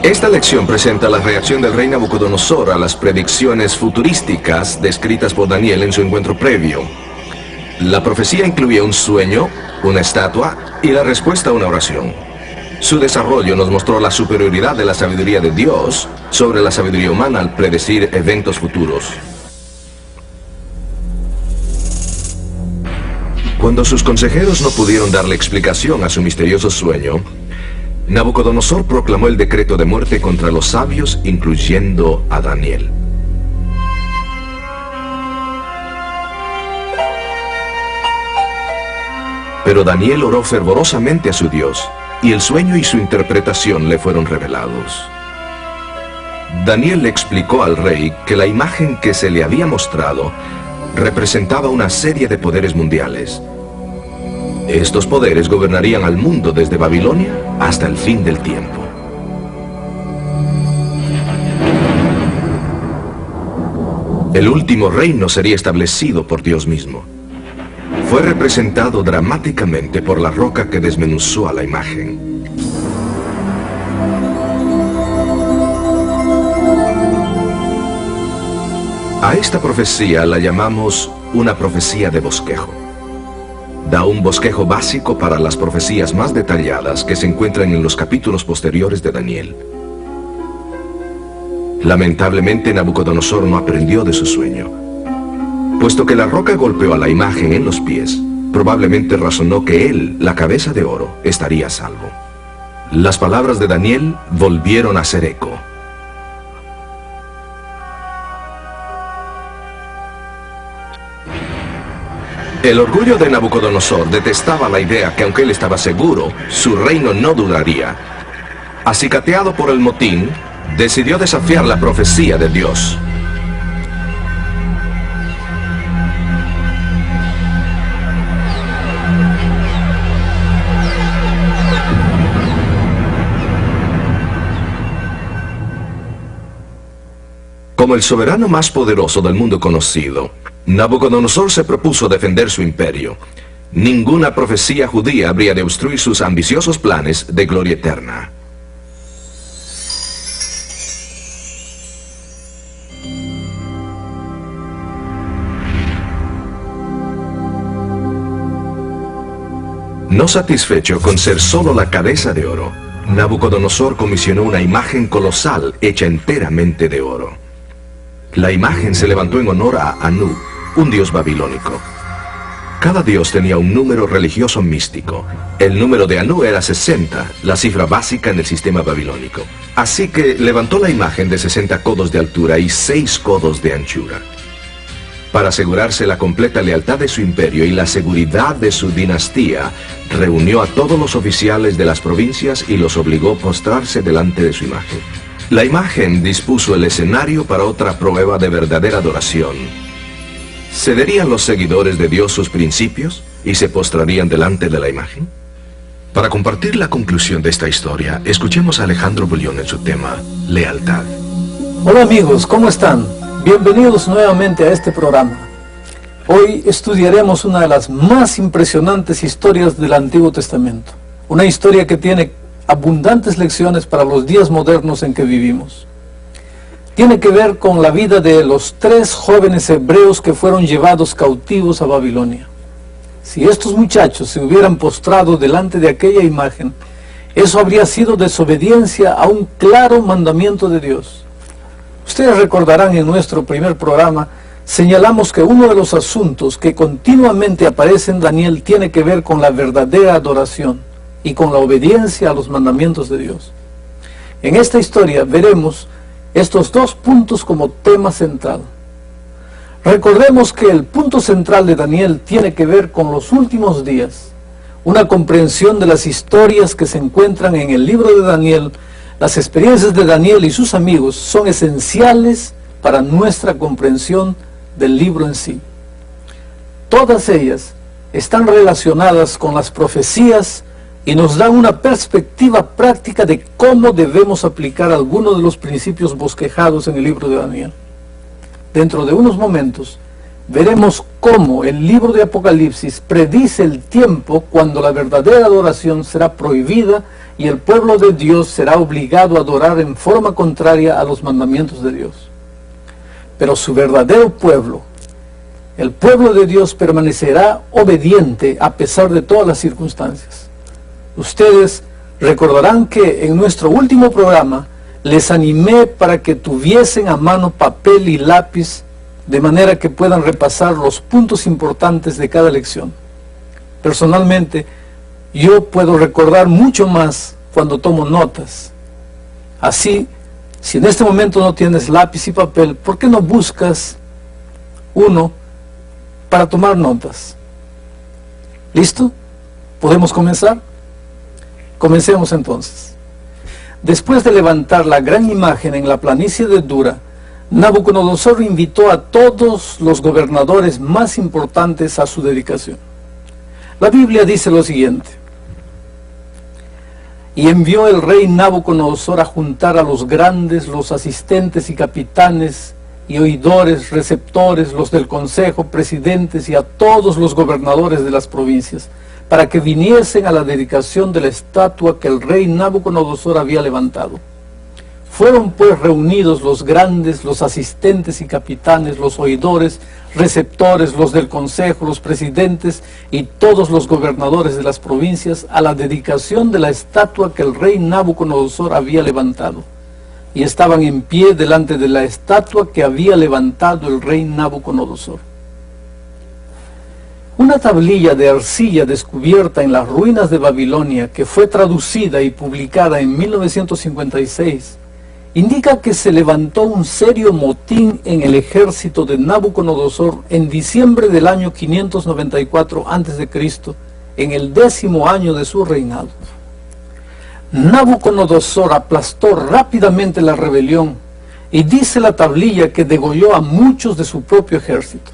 Esta lección presenta la reacción del rey Nabucodonosor a las predicciones futurísticas descritas por Daniel en su encuentro previo. La profecía incluía un sueño, una estatua y la respuesta a una oración. Su desarrollo nos mostró la superioridad de la sabiduría de Dios sobre la sabiduría humana al predecir eventos futuros. Cuando sus consejeros no pudieron darle explicación a su misterioso sueño, Nabucodonosor proclamó el decreto de muerte contra los sabios, incluyendo a Daniel. Pero Daniel oró fervorosamente a su Dios, y el sueño y su interpretación le fueron revelados. Daniel le explicó al rey que la imagen que se le había mostrado representaba una serie de poderes mundiales. Estos poderes gobernarían al mundo desde Babilonia hasta el fin del tiempo. El último reino sería establecido por Dios mismo. Fue representado dramáticamente por la roca que desmenuzó a la imagen. A esta profecía la llamamos una profecía de bosquejo. Da un bosquejo básico para las profecías más detalladas que se encuentran en los capítulos posteriores de Daniel. Lamentablemente, Nabucodonosor no aprendió de su sueño. Puesto que la roca golpeó a la imagen en los pies, probablemente razonó que él, la cabeza de oro, estaría a salvo. Las palabras de Daniel volvieron a hacer eco. El orgullo de Nabucodonosor detestaba la idea que, aunque él estaba seguro, su reino no duraría. Acicateado por el motín, decidió desafiar la profecía de Dios. Como el soberano más poderoso del mundo conocido, Nabucodonosor se propuso defender su imperio. Ninguna profecía judía habría de obstruir sus ambiciosos planes de gloria eterna. No satisfecho con ser solo la cabeza de oro, Nabucodonosor comisionó una imagen colosal hecha enteramente de oro. La imagen se levantó en honor a Anu, un dios babilónico. Cada dios tenía un número religioso místico. El número de Anu era 60, la cifra básica en el sistema babilónico. Así que levantó la imagen de 60 codos de altura y 6 codos de anchura. Para asegurarse la completa lealtad de su imperio y la seguridad de su dinastía, reunió a todos los oficiales de las provincias y los obligó a postrarse delante de su imagen. La imagen dispuso el escenario para otra prueba de verdadera adoración. ¿Cederían los seguidores de Dios sus principios y se postrarían delante de la imagen? Para compartir la conclusión de esta historia, escuchemos a Alejandro Bullón en su tema, Lealtad. Hola amigos, ¿cómo están? Bienvenidos nuevamente a este programa. Hoy estudiaremos una de las más impresionantes historias del Antiguo Testamento. Una historia que tiene abundantes lecciones para los días modernos en que vivimos. Tiene que ver con la vida de los 3 jóvenes hebreos que fueron llevados cautivos a Babilonia. Si estos muchachos se hubieran postrado delante de aquella imagen, eso habría sido desobediencia a un claro mandamiento de Dios. Ustedes recordarán en nuestro primer programa, señalamos que uno de los asuntos que continuamente aparece en Daniel tiene que ver con la verdadera adoración y con la obediencia a los mandamientos de Dios. En esta historia veremos estos 2 puntos como tema central. Recordemos que el punto central de Daniel tiene que ver con los últimos días, una comprensión de las historias que se encuentran en el libro de Daniel. Las experiencias de Daniel y sus amigos son esenciales para nuestra comprensión del libro en sí. Todas ellas están relacionadas con las profecías y nos dan una perspectiva práctica de cómo debemos aplicar algunos de los principios bosquejados en el libro de Daniel. Dentro de unos momentos veremos cómo el libro de Apocalipsis predice el tiempo cuando la verdadera adoración será prohibida y el pueblo de Dios será obligado a adorar en forma contraria a los mandamientos de Dios. Pero su verdadero pueblo, el pueblo de Dios, permanecerá obediente a pesar de todas las circunstancias. Ustedes recordarán que en nuestro último programa les animé para que tuviesen a mano papel y lápiz de manera que puedan repasar los puntos importantes de cada lección. Personalmente, yo puedo recordar mucho más cuando tomo notas. Así, si en este momento no tienes lápiz y papel, ¿por qué no buscas uno para tomar notas? ¿Listo? ¿Podemos comenzar? Comencemos entonces. Después de levantar la gran imagen en la planicie de Dura, Nabucodonosor invitó a todos los gobernadores más importantes a su dedicación. La Biblia dice lo siguiente: y envió el rey Nabucodonosor a juntar a los grandes, los asistentes y capitanes y oidores, receptores, los del consejo, presidentes y a todos los gobernadores de las provincias, para que viniesen a la dedicación de la estatua que el rey Nabucodonosor había levantado. Fueron pues reunidos los grandes, los asistentes y capitanes, los oidores, receptores, los del consejo, los presidentes y todos los gobernadores de las provincias a la dedicación de la estatua que el rey Nabucodonosor había levantado. Y estaban en pie delante de la estatua que había levantado el rey Nabucodonosor. Una tablilla de arcilla descubierta en las ruinas de Babilonia, que fue traducida y publicada en 1956, indica que se levantó un serio motín en el ejército de Nabucodonosor en diciembre del año 594 a.C., en el 10º año de su reinado. Nabucodonosor aplastó rápidamente la rebelión y dice la tablilla que degolló a muchos de su propio ejército.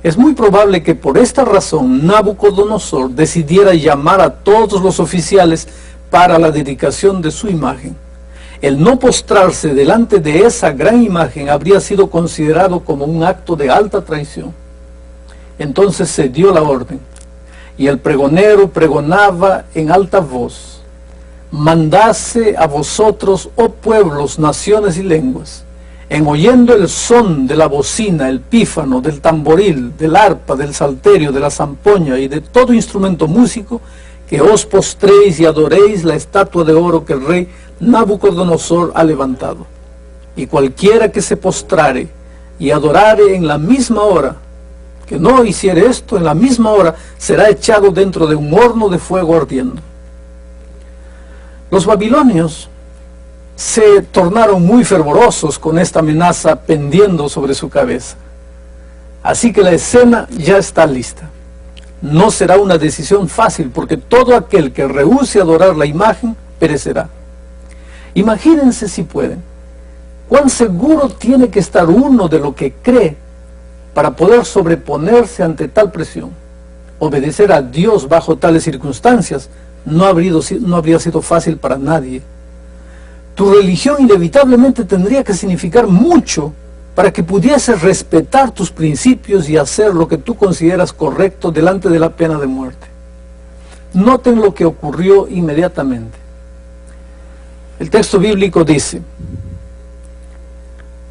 Es muy probable que por esta razón Nabucodonosor decidiera llamar a todos los oficiales para la dedicación de su imagen. El no postrarse delante de esa gran imagen habría sido considerado como un acto de alta traición. Entonces se dio la orden, y el pregonero pregonaba en alta voz: mandase a vosotros, oh pueblos, naciones y lenguas, en oyendo el son de la bocina, el pífano, del tamboril, del arpa, del salterio, de la zampoña y de todo instrumento músico, que os postréis y adoréis la estatua de oro que el rey Nabucodonosor ha levantado. Y cualquiera que se postrare y adorare en la misma hora, que no hiciere esto, en la misma hora será echado dentro de un horno de fuego ardiendo. Los babilonios se tornaron muy fervorosos con esta amenaza pendiendo sobre su cabeza. Así que la escena ya está lista. No será una decisión fácil, porque todo aquel que rehúse adorar la imagen perecerá. Imagínense, si pueden, cuán seguro tiene que estar uno de lo que cree para poder sobreponerse ante tal presión. Obedecer a Dios bajo tales circunstancias no habría sido fácil para nadie. Tu religión inevitablemente tendría que significar mucho para que pudieses respetar tus principios y hacer lo que tú consideras correcto delante de la pena de muerte. Noten lo que ocurrió inmediatamente. El texto bíblico dice: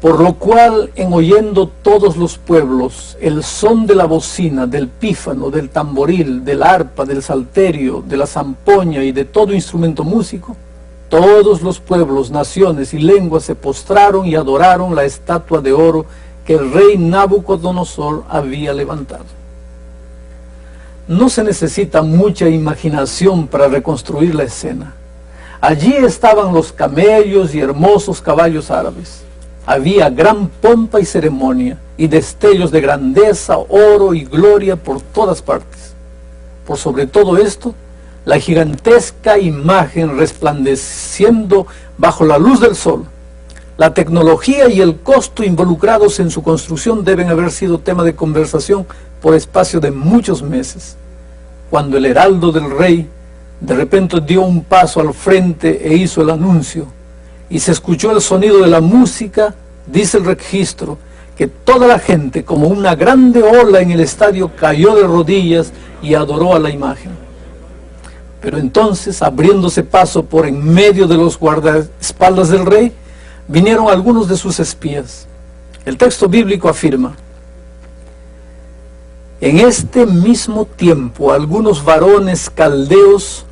por lo cual, en oyendo todos los pueblos el son de la bocina, del pífano, del tamboril, del arpa, del salterio, de la zampoña y de todo instrumento músico, todos los pueblos, naciones y lenguas se postraron y adoraron la estatua de oro que el rey Nabucodonosor había levantado. No se necesita mucha imaginación para reconstruir la escena. Allí estaban los camellos y hermosos caballos árabes. Había gran pompa y ceremonia, y destellos de grandeza, oro y gloria por todas partes. Por sobre todo esto, la gigantesca imagen resplandeciendo bajo la luz del sol. La tecnología y el costo involucrados en su construcción deben haber sido tema de conversación por espacio de muchos meses. Cuando el heraldo del rey de repente dio un paso al frente e hizo el anuncio, y se escuchó el sonido de la música, dice el registro, que toda la gente, como una grande ola en el estadio, cayó de rodillas y adoró a la imagen. Pero entonces, abriéndose paso por en medio de los guardaespaldas del rey, vinieron algunos de sus espías. El texto bíblico afirma: en este mismo tiempo algunos varones caldeos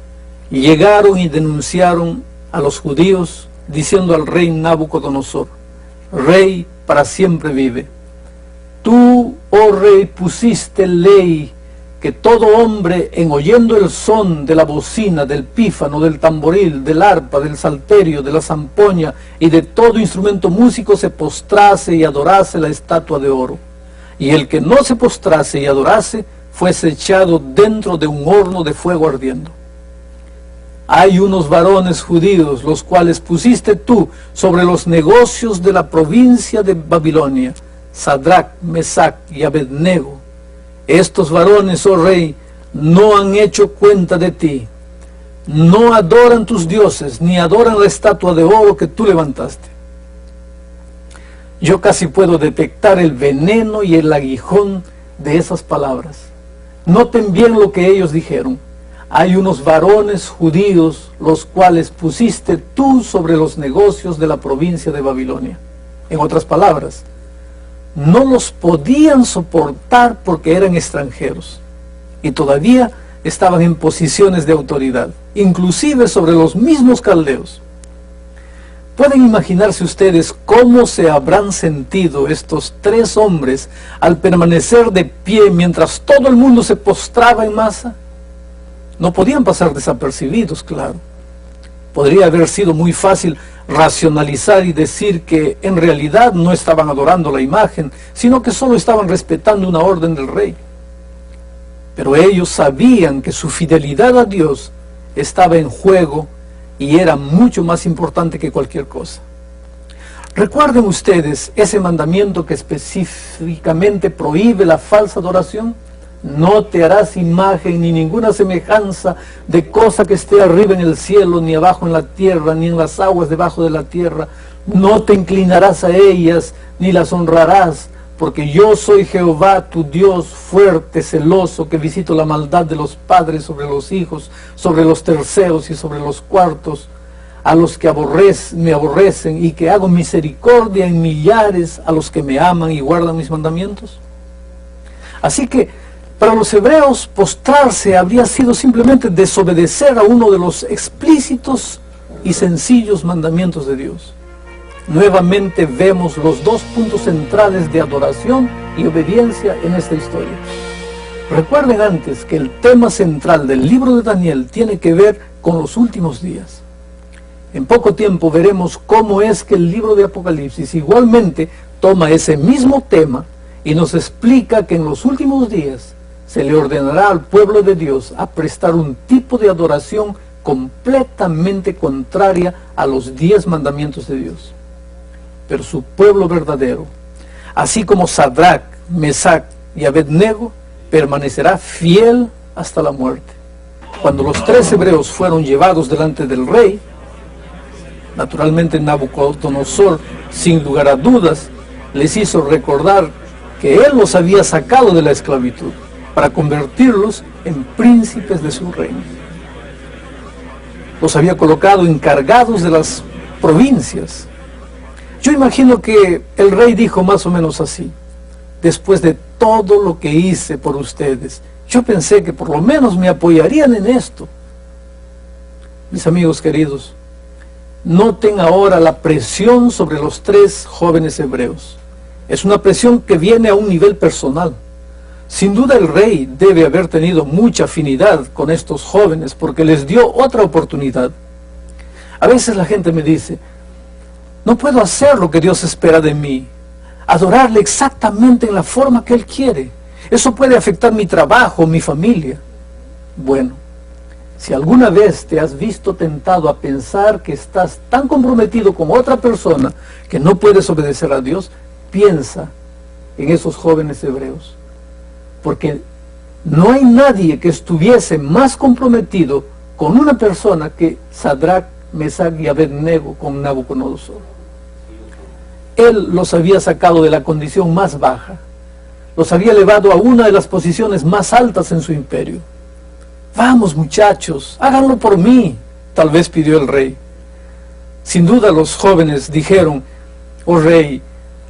llegaron y denunciaron a los judíos, diciendo al rey Nabucodonosor: Rey, para siempre vive. Tú, oh rey, pusiste ley que todo hombre, en oyendo el son de la bocina, del pífano, del tamboril, del arpa, del salterio, de la zampoña y de todo instrumento músico, se postrase y adorase la estatua de oro. Y el que no se postrase y adorase, fuese echado dentro de un horno de fuego ardiendo. Hay unos varones judíos, los cuales pusiste tú sobre los negocios de la provincia de Babilonia, Sadrach, Mesach y Abednego. Estos varones, oh rey, no han hecho cuenta de ti, no adoran tus dioses, ni adoran la estatua de oro que tú levantaste. Yo casi puedo detectar el veneno y el aguijón de esas palabras. Noten bien lo que ellos dijeron. Hay unos varones judíos, los cuales pusiste tú sobre los negocios de la provincia de Babilonia. En otras palabras, no los podían soportar porque eran extranjeros y todavía estaban en posiciones de autoridad, inclusive sobre los mismos caldeos. ¿Pueden imaginarse ustedes cómo se habrán sentido estos tres hombres al permanecer de pie mientras todo el mundo se postraba en masa? No podían pasar desapercibidos, claro. Podría haber sido muy fácil racionalizar y decir que en realidad no estaban adorando la imagen, sino que solo estaban respetando una orden del rey. Pero ellos sabían que su fidelidad a Dios estaba en juego y era mucho más importante que cualquier cosa. ¿Recuerden ustedes ese mandamiento que específicamente prohíbe la falsa adoración? No te harás imagen ni ninguna semejanza de cosa que esté arriba en el cielo, ni abajo en la tierra, ni en las aguas debajo de la tierra. No te inclinarás a ellas, ni las honrarás, porque yo soy Jehová, tu Dios, fuerte, celoso, que visito la maldad de los padres sobre los hijos, sobre los terceros y sobre los cuartos, a los que me aborrecen, y que hago misericordia en millares a los que me aman y guardan mis mandamientos. Así que para los hebreos, postrarse habría sido simplemente desobedecer a uno de los explícitos y sencillos mandamientos de Dios. Nuevamente vemos los dos puntos centrales de adoración y obediencia en esta historia. Recuerden antes que el tema central del libro de Daniel tiene que ver con los últimos días. En poco tiempo veremos cómo es que el libro de Apocalipsis igualmente toma ese mismo tema y nos explica que en los últimos días se le ordenará al pueblo de Dios a prestar un tipo de adoración completamente contraria a los 10 mandamientos de Dios. Pero su pueblo verdadero, así como Sadrach, Mesach y Abednego, permanecerá fiel hasta la muerte. Cuando los 3 hebreos fueron llevados delante del rey, naturalmente Nabucodonosor, sin lugar a dudas, les hizo recordar que él los había sacado de la esclavitud para convertirlos en príncipes de su reino. Los había colocado encargados de las provincias. Yo imagino que el rey dijo más o menos así: después de todo lo que hice por ustedes, yo pensé que por lo menos me apoyarían en esto. Mis amigos queridos, noten ahora la presión sobre los 3 jóvenes hebreos. Es una presión que viene a un nivel personal. Sin duda el rey debe haber tenido mucha afinidad con estos jóvenes porque les dio otra oportunidad. A veces la gente me dice: no puedo hacer lo que Dios espera de mí, adorarle exactamente en la forma que Él quiere. Eso puede afectar mi trabajo, mi familia. Bueno, si alguna vez te has visto tentado a pensar que estás tan comprometido con otra persona que no puedes obedecer a Dios, piensa en esos jóvenes hebreos. Porque no hay nadie que estuviese más comprometido con una persona que Sadrach, Mesach y Abednego con Nabucodonosor. Él los había sacado de la condición más baja, los había elevado a una de las posiciones más altas en su imperio. Vamos, muchachos, háganlo por mí, tal vez pidió el rey. Sin duda los jóvenes dijeron: oh rey,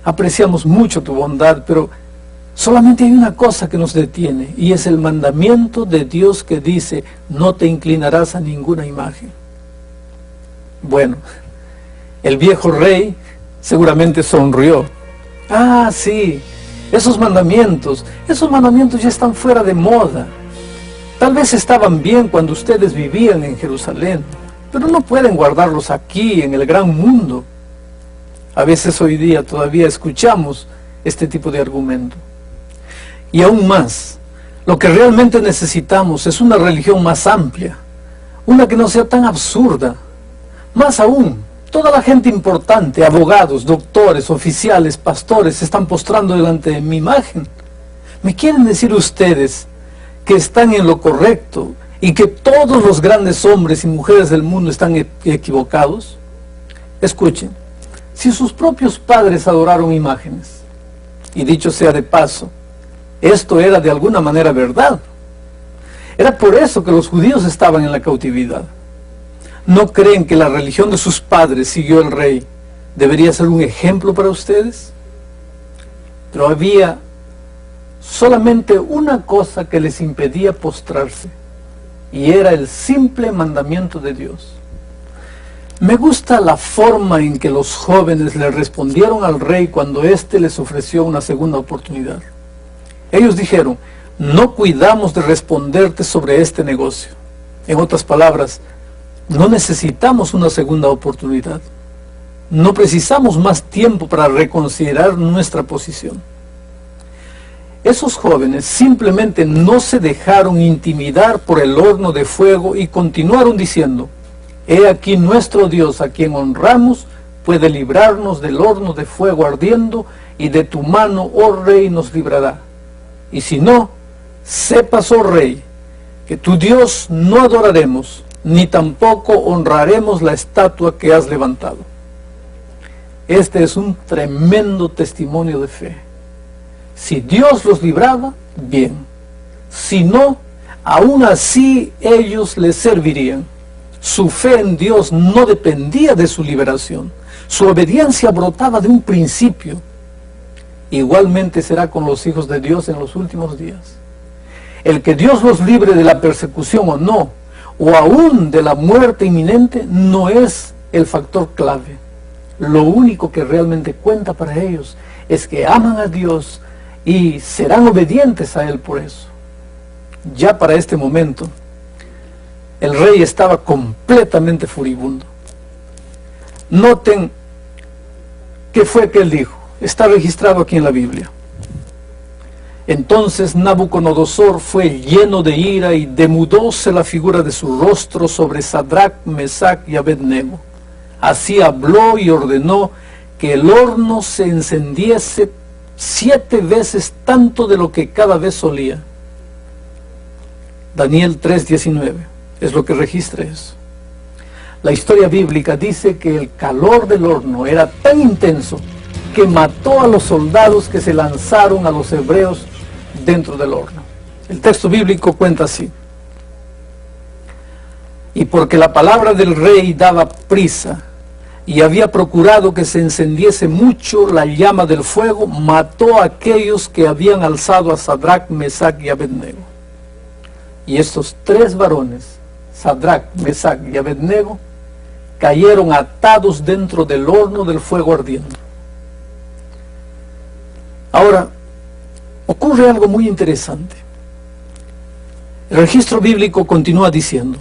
apreciamos mucho tu bondad, pero solamente hay una cosa que nos detiene, y es el mandamiento de Dios que dice: no te inclinarás a ninguna imagen. Bueno, el viejo rey seguramente sonrió. Ah, sí, esos mandamientos ya están fuera de moda. Tal vez estaban bien cuando ustedes vivían en Jerusalén, pero no pueden guardarlos aquí en el gran mundo. A veces hoy día todavía escuchamos este tipo de argumento. Y aún más, lo que realmente necesitamos es una religión más amplia, una que no sea tan absurda. Más aún, toda la gente importante, abogados, doctores, oficiales, pastores, se están postrando delante de mi imagen. ¿Me quieren decir ustedes que están en lo correcto y que todos los grandes hombres y mujeres del mundo están equivocados? Escuchen, si sus propios padres adoraron imágenes, y dicho sea de paso, esto era de alguna manera verdad. Era por eso que los judíos estaban en la cautividad. ¿No creen que la religión de sus padres, siguió el rey, debería ser un ejemplo para ustedes? Pero había solamente una cosa que les impedía postrarse, y era el simple mandamiento de Dios. Me gusta la forma en que los jóvenes le respondieron al rey cuando éste les ofreció una segunda oportunidad. Ellos dijeron: no cuidamos de responderte sobre este negocio. En otras palabras, no necesitamos una segunda oportunidad. No precisamos más tiempo para reconsiderar nuestra posición. Esos jóvenes simplemente no se dejaron intimidar por el horno de fuego y continuaron diciendo: he aquí nuestro Dios, a quien honramos, puede librarnos del horno de fuego ardiendo, y de tu mano, oh rey, nos librará. Y si no, sepas, oh rey, que tu Dios no adoraremos, ni tampoco honraremos la estatua que has levantado. Este es un tremendo testimonio de fe. Si Dios los libraba, bien. Si no, aún así ellos les servirían. Su fe en Dios no dependía de su liberación. Su obediencia brotaba de un principio. Igualmente será con los hijos de Dios en los últimos días. El que Dios los libre de la persecución o no, o aún de la muerte inminente, no es el factor clave. Lo único que realmente cuenta para ellos es que aman a Dios y serán obedientes a Él por eso. Ya para este momento, el rey estaba completamente furibundo. Noten qué fue que él dijo. Está registrado aquí en la Biblia. Entonces Nabucodonosor fue lleno de ira y demudóse la figura de su rostro sobre Sadrach, Mesach y Abednego. Así habló y ordenó que el horno se encendiese 7 veces tanto de lo que cada vez solía. Daniel 3:19 es lo que registra eso. La historia bíblica dice que el calor del horno era tan intenso que mató a los soldados que se lanzaron a los hebreos dentro del horno. El texto bíblico cuenta así: y porque la palabra del rey daba prisa y había procurado que se encendiese mucho la llama del fuego, mató a aquellos que habían alzado a Sadrach, Mesach y Abednego. Y estos 3 varones, Sadrach, Mesach y Abednego, cayeron atados dentro del horno del fuego ardiendo. Ahora, ocurre algo muy interesante. El registro bíblico continúa diciendo: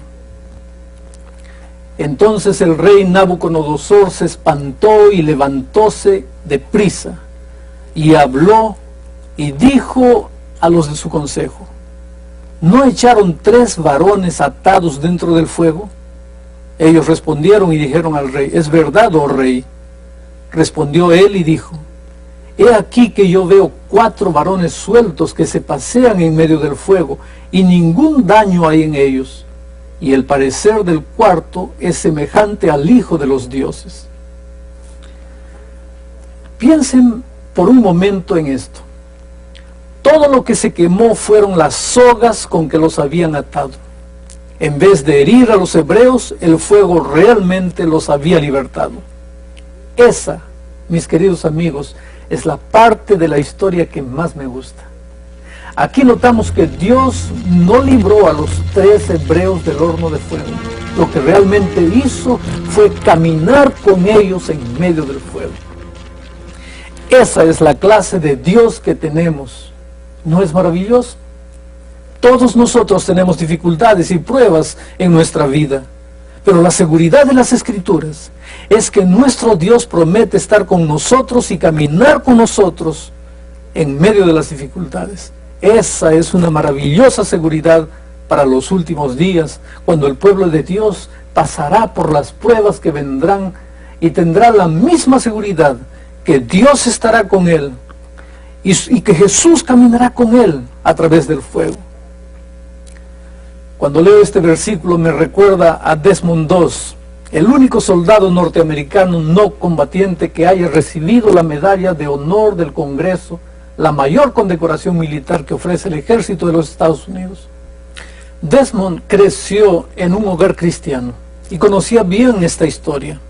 entonces el rey Nabucodonosor se espantó y levantóse de prisa, y habló y dijo a los de su consejo: ¿no echaron 3 varones atados dentro del fuego? Ellos respondieron y dijeron al rey: es verdad, oh rey. Respondió él y dijo: he aquí que yo veo 4 varones sueltos que se pasean en medio del fuego, y ningún daño hay en ellos, y el parecer del cuarto es semejante al hijo de los dioses. Piensen por un momento en esto. Todo lo que se quemó fueron las sogas con que los habían atado. En vez de herir a los hebreos, el fuego realmente los había libertado. Esa, mis queridos amigos, es la parte de la historia que más me gusta. Aquí notamos que Dios no libró a los 3 hebreos del horno de fuego. Lo que realmente hizo fue caminar con ellos en medio del fuego. Esa es la clase de Dios que tenemos. ¿No es maravilloso? Todos nosotros tenemos dificultades y pruebas en nuestra vida, pero la seguridad de las Escrituras es que nuestro Dios promete estar con nosotros y caminar con nosotros en medio de las dificultades. Esa es una maravillosa seguridad para los últimos días, cuando el pueblo de Dios pasará por las pruebas que vendrán y tendrá la misma seguridad que Dios estará con él y que Jesús caminará con él a través del fuego. Cuando leo este versículo me recuerda a Desmond II, el único soldado norteamericano no combatiente que haya recibido la medalla de honor del Congreso, la mayor condecoración militar que ofrece el ejército de los Estados Unidos. Desmond creció en un hogar cristiano y conocía bien esta historia.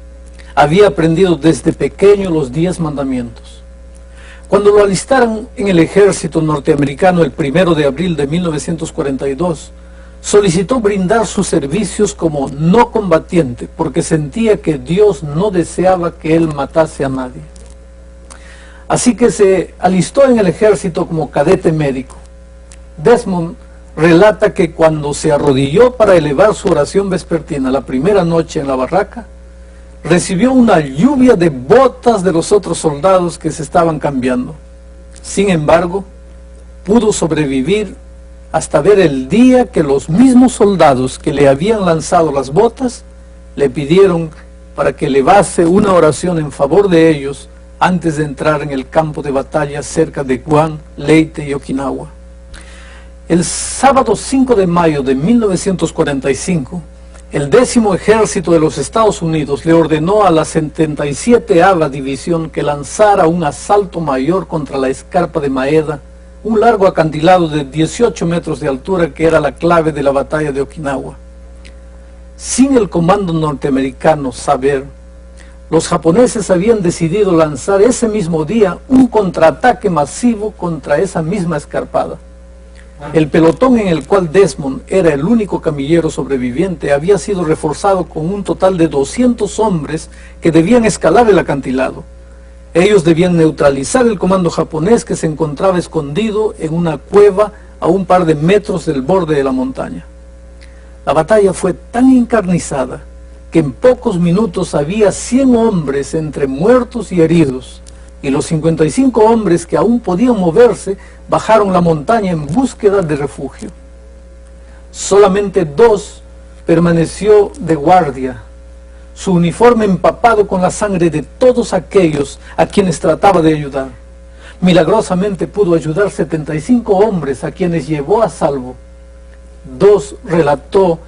Había aprendido desde pequeño los 10 mandamientos. Cuando lo alistaron en el ejército norteamericano el 1 de abril de 1942, solicitó brindar sus servicios como no combatiente porque sentía que Dios no deseaba que él matase a nadie. Así que se alistó en el ejército como cadete médico. Desmond relata que cuando se arrodilló para elevar su oración vespertina la primera noche en la barraca, recibió una lluvia de botas de los otros soldados que se estaban cambiando. Sin embargo, pudo sobrevivir hasta ver el día que los mismos soldados que le habían lanzado las botas le pidieron para que elevase una oración en favor de ellos antes de entrar en el campo de batalla cerca de Guam, Leyte y Okinawa. El sábado 5 de mayo de 1945, el 10º Ejército de los Estados Unidos le ordenó a la 77ª División que lanzara un asalto mayor contra la escarpa de Maeda, un largo acantilado de 18 metros de altura que era la clave de la batalla de Okinawa. Sin el comando norteamericano saber, los japoneses habían decidido lanzar ese mismo día un contraataque masivo contra esa misma escarpada. El pelotón en el cual Desmond era el único camillero sobreviviente había sido reforzado con un total de 200 hombres que debían escalar el acantilado. Ellos debían neutralizar el comando japonés que se encontraba escondido en una cueva a un par de metros del borde de la montaña. La batalla fue tan encarnizada que en pocos minutos había 100 hombres entre muertos y heridos, y los 55 hombres que aún podían moverse bajaron la montaña en búsqueda de refugio. Solamente 2 permaneció de guardia, su uniforme empapado con la sangre de todos aquellos a quienes trataba de ayudar. Milagrosamente pudo ayudar 75 hombres a quienes llevó a salvo. 2 relató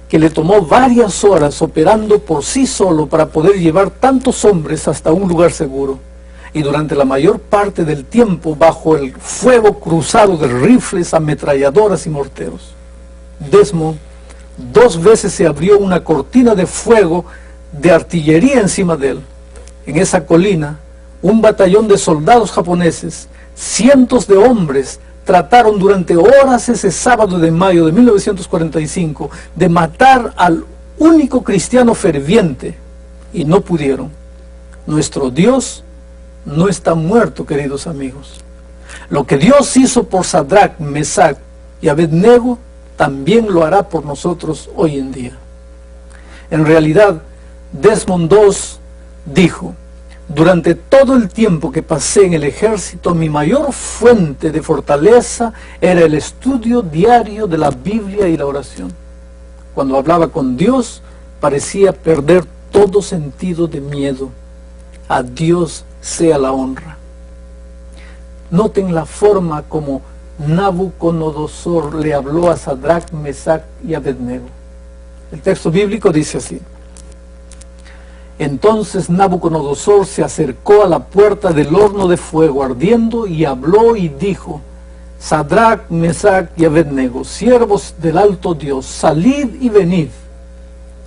que le tomó varias horas operando por sí solo para poder llevar tantos hombres hasta un lugar seguro, y durante la mayor parte del tiempo bajo el fuego cruzado de rifles, ametralladoras y morteros. Desmond 2 veces se abrió una cortina de fuego de artillería encima de él. En esa colina, un batallón de soldados japoneses, cientos de hombres, trataron durante horas ese sábado de mayo de 1945 de matar al único cristiano ferviente, y no pudieron. Nuestro Dios no está muerto, queridos amigos. Lo que Dios hizo por Sadrach, Mesach y Abednego, también lo hará por nosotros hoy en día. En realidad, Desmond II dijo: durante todo el tiempo que pasé en el ejército, mi mayor fuente de fortaleza era el estudio diario de la Biblia y la oración. Cuando hablaba con Dios, parecía perder todo sentido de miedo. A Dios sea la honra. Noten la forma como Nabucodonosor le habló a Sadrach, Mesach y Abednego. El texto bíblico dice así: Entonces Nabucodonosor se acercó a la puerta del horno de fuego ardiendo y habló y dijo: Sadrach, Mesach y Abednego, siervos del alto Dios, salid y venid.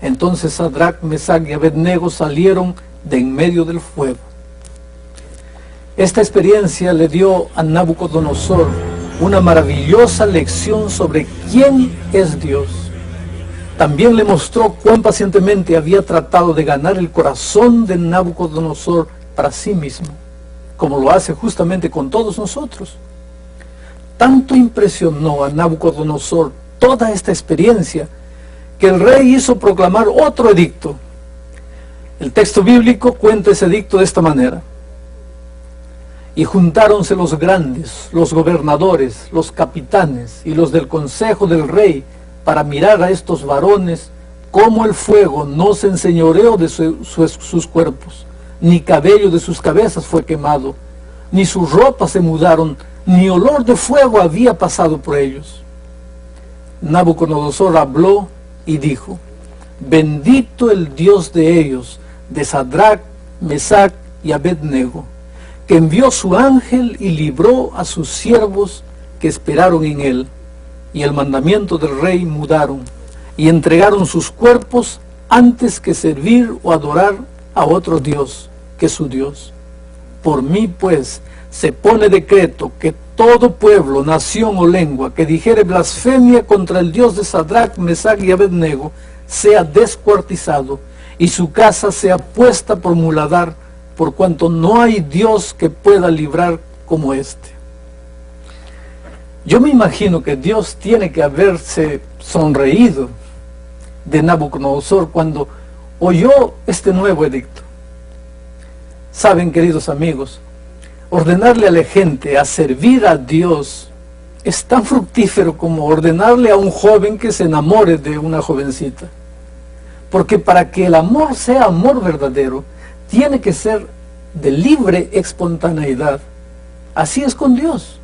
Entonces Sadrach, Mesach y Abednego salieron de en medio del fuego. Esta experiencia le dio a Nabucodonosor una maravillosa lección sobre quién es Dios. También le mostró cuán pacientemente había tratado de ganar el corazón de Nabucodonosor para sí mismo, como lo hace justamente con todos nosotros. Tanto impresionó a Nabucodonosor toda esta experiencia que el rey hizo proclamar otro edicto. El texto bíblico cuenta ese edicto de esta manera: y juntáronse los grandes, los gobernadores, los capitanes y los del consejo del rey para mirar a estos varones, cómo el fuego no se enseñoreó de sus cuerpos, ni cabello de sus cabezas fue quemado, ni sus ropas se mudaron, ni olor de fuego había pasado por ellos. Nabucodonosor habló y dijo: bendito el Dios de ellos, de Sadrach, Mesach y Abednego, que envió su ángel y libró a sus siervos que esperaron en él, y el mandamiento del rey mudaron, y entregaron sus cuerpos antes que servir o adorar a otro Dios que su Dios. Por mí, pues, se pone decreto que todo pueblo, nación o lengua que dijere blasfemia contra el Dios de Sadrach, Mesach y Abednego sea descuartizado, y su casa sea puesta por muladar, por cuanto no hay Dios que pueda librar como este. Yo me imagino que Dios tiene que haberse sonreído de Nabucodonosor cuando oyó este nuevo edicto. Saben, queridos amigos, ordenarle a la gente a servir a Dios es tan fructífero como ordenarle a un joven que se enamore de una jovencita. Porque para que el amor sea amor verdadero, tiene que ser de libre espontaneidad. Así es con Dios.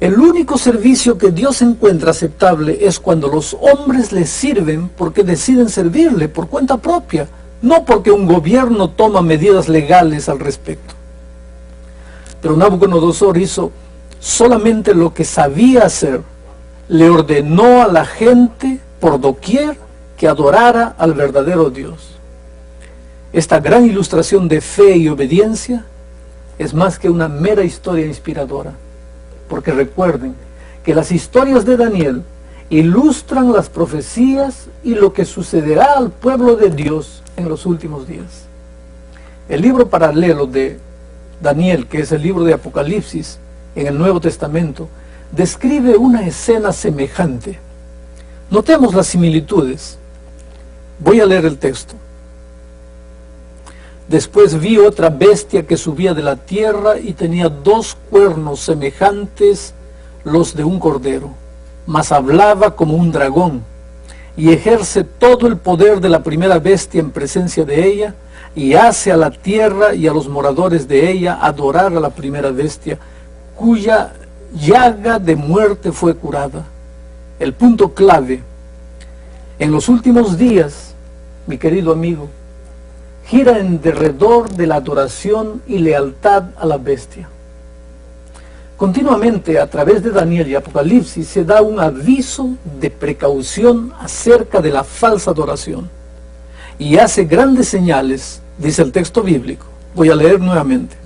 El único servicio que Dios encuentra aceptable es cuando los hombres le sirven porque deciden servirle por cuenta propia, no porque un gobierno toma medidas legales al respecto. Pero Nabucodonosor hizo solamente lo que sabía hacer. Le ordenó a la gente por doquier que adorara al verdadero Dios. Esta gran ilustración de fe y obediencia es más que una mera historia inspiradora. Porque recuerden que las historias de Daniel ilustran las profecías y lo que sucederá al pueblo de Dios en los últimos días. El libro paralelo de Daniel, que es el libro de Apocalipsis en el Nuevo Testamento, describe una escena semejante. Notemos las similitudes. Voy a leer el texto. Después vi otra bestia que subía de la tierra y tenía 2 cuernos semejantes los de un cordero, mas hablaba como un dragón, y ejerce todo el poder de la primera bestia en presencia de ella, y hace a la tierra y a los moradores de ella adorar a la primera bestia, cuya llaga de muerte fue curada. El punto clave: en los últimos días, mi querido amigo, gira en derredor de la adoración y lealtad a la bestia. Continuamente, a través de Daniel y Apocalipsis, se da un aviso de precaución acerca de la falsa adoración. Y hace grandes señales, dice el texto bíblico. Voy a leer nuevamente.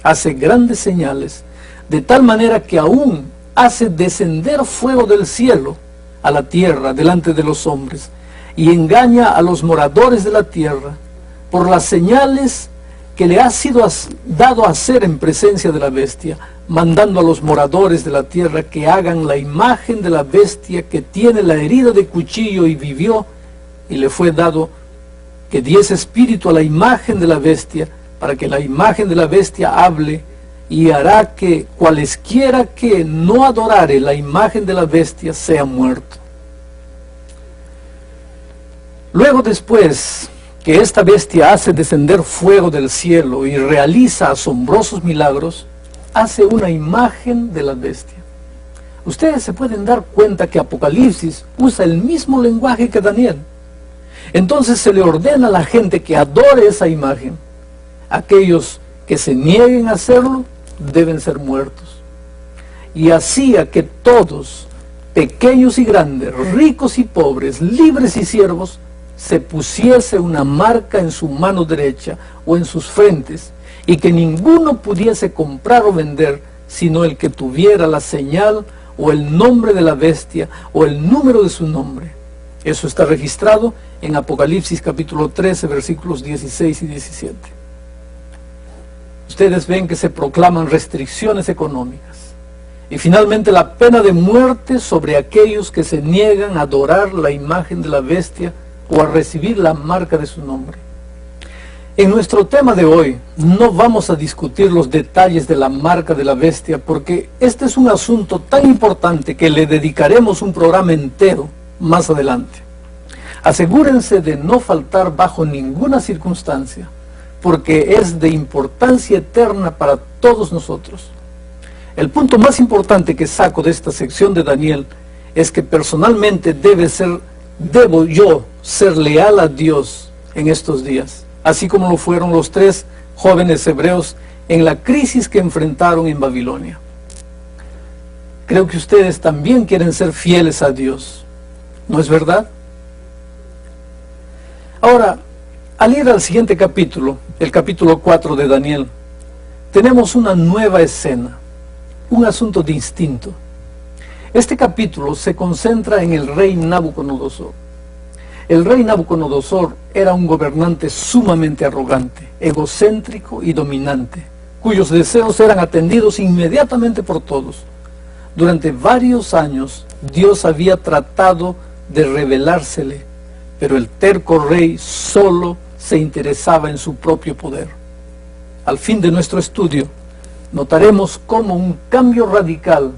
Hace grandes señales, de tal manera que aún hace descender fuego del cielo a la tierra delante de los hombres, y engaña a los moradores de la tierra, por las señales que le ha sido dado a hacer en presencia de la bestia, mandando a los moradores de la tierra que hagan la imagen de la bestia que tiene la herida de cuchillo y vivió, y le fue dado que diese espíritu a la imagen de la bestia, para que la imagen de la bestia hable, y hará que cualesquiera que no adorare la imagen de la bestia sea muerto. Luego, después que esta bestia hace descender fuego del cielo y realiza asombrosos milagros, hace una imagen de la bestia. Ustedes se pueden dar cuenta que Apocalipsis usa el mismo lenguaje que Daniel. Entonces se le ordena a la gente que adore esa imagen. Aquellos que se nieguen a hacerlo deben ser muertos. Y hacía que todos, pequeños y grandes, ricos y pobres, libres y siervos, se pusiese una marca en su mano derecha o en sus frentes, y que ninguno pudiese comprar o vender, sino el que tuviera la señal o el nombre de la bestia o el número de su nombre. Eso está registrado en Apocalipsis capítulo 13, versículos 16 y 17. Ustedes ven que se proclaman restricciones económicas. Y finalmente la pena de muerte sobre aquellos que se niegan a adorar la imagen de la bestia o a recibir la marca de su nombre. En nuestro tema de hoy no vamos a discutir los detalles de la marca de la bestia, porque este es un asunto tan importante que le dedicaremos un programa entero más adelante. Asegúrense de no faltar bajo ninguna circunstancia, porque es de importancia eterna para todos nosotros. El punto más importante que saco de esta sección de Daniel es que personalmente debo yo ser leal a Dios en estos días, así como lo fueron los 3 jóvenes hebreos en la crisis que enfrentaron en Babilonia. Creo que ustedes también quieren ser fieles a Dios, ¿no es verdad? Ahora, al ir al siguiente capítulo, el capítulo 4 de Daniel, tenemos una nueva escena, un asunto distinto. Este capítulo se concentra en el rey Nabucodonosor. El rey Nabucodonosor era un gobernante sumamente arrogante, egocéntrico y dominante, cuyos deseos eran atendidos inmediatamente por todos. Durante varios años, Dios había tratado de revelársele, pero el terco rey solo se interesaba en su propio poder. Al fin de nuestro estudio, notaremos cómo un cambio radical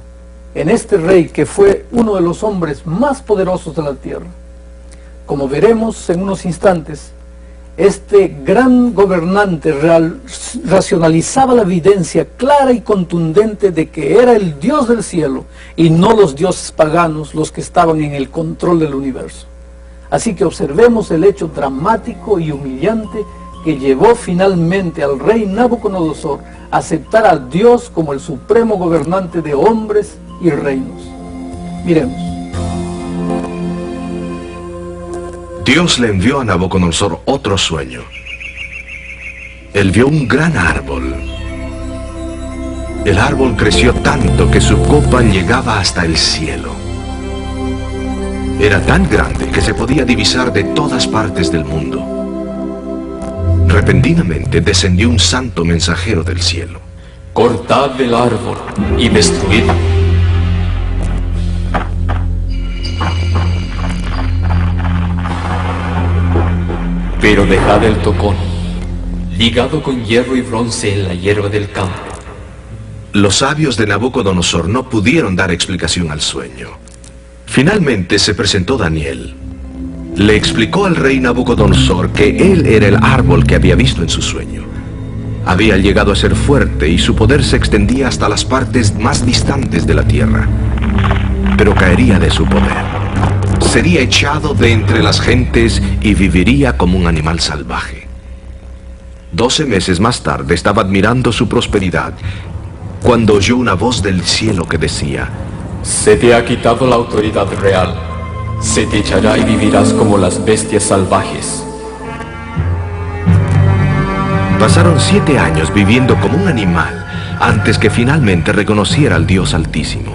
en este rey, que fue uno de los hombres más poderosos de la tierra. Como veremos en unos instantes, este gran gobernante racionalizaba la evidencia clara y contundente de que era el Dios del cielo y no los dioses paganos los que estaban en el control del universo. Así que observemos el hecho dramático y humillante que llevó finalmente al rey Nabucodonosor a aceptar a Dios como el supremo gobernante de hombres y reinos. Miremos. Dios le envió a Nabucodonosor otro sueño. Él vio un gran árbol. El árbol creció tanto que su copa llegaba hasta el cielo. Era tan grande que se podía divisar de todas partes del mundo. Repentinamente descendió un santo mensajero del cielo. Cortad el árbol y destruidlo. Pero dejad el tocón, ligado con hierro y bronce en la hierba del campo. Los sabios de Nabucodonosor no pudieron dar explicación al sueño. Finalmente se presentó Daniel. Le explicó al rey Nabucodonosor que él era el árbol que había visto en su sueño. Había llegado a ser fuerte y su poder se extendía hasta las partes más distantes de la tierra. Pero caería de su poder. Sería echado de entre las gentes y viviría como un animal salvaje. 12 meses más tarde estaba admirando su prosperidad cuando oyó una voz del cielo que decía: Se te ha quitado la autoridad real. Se te echará y vivirás como las bestias salvajes. Pasaron 7 años viviendo como un animal antes que finalmente reconociera al Dios Altísimo.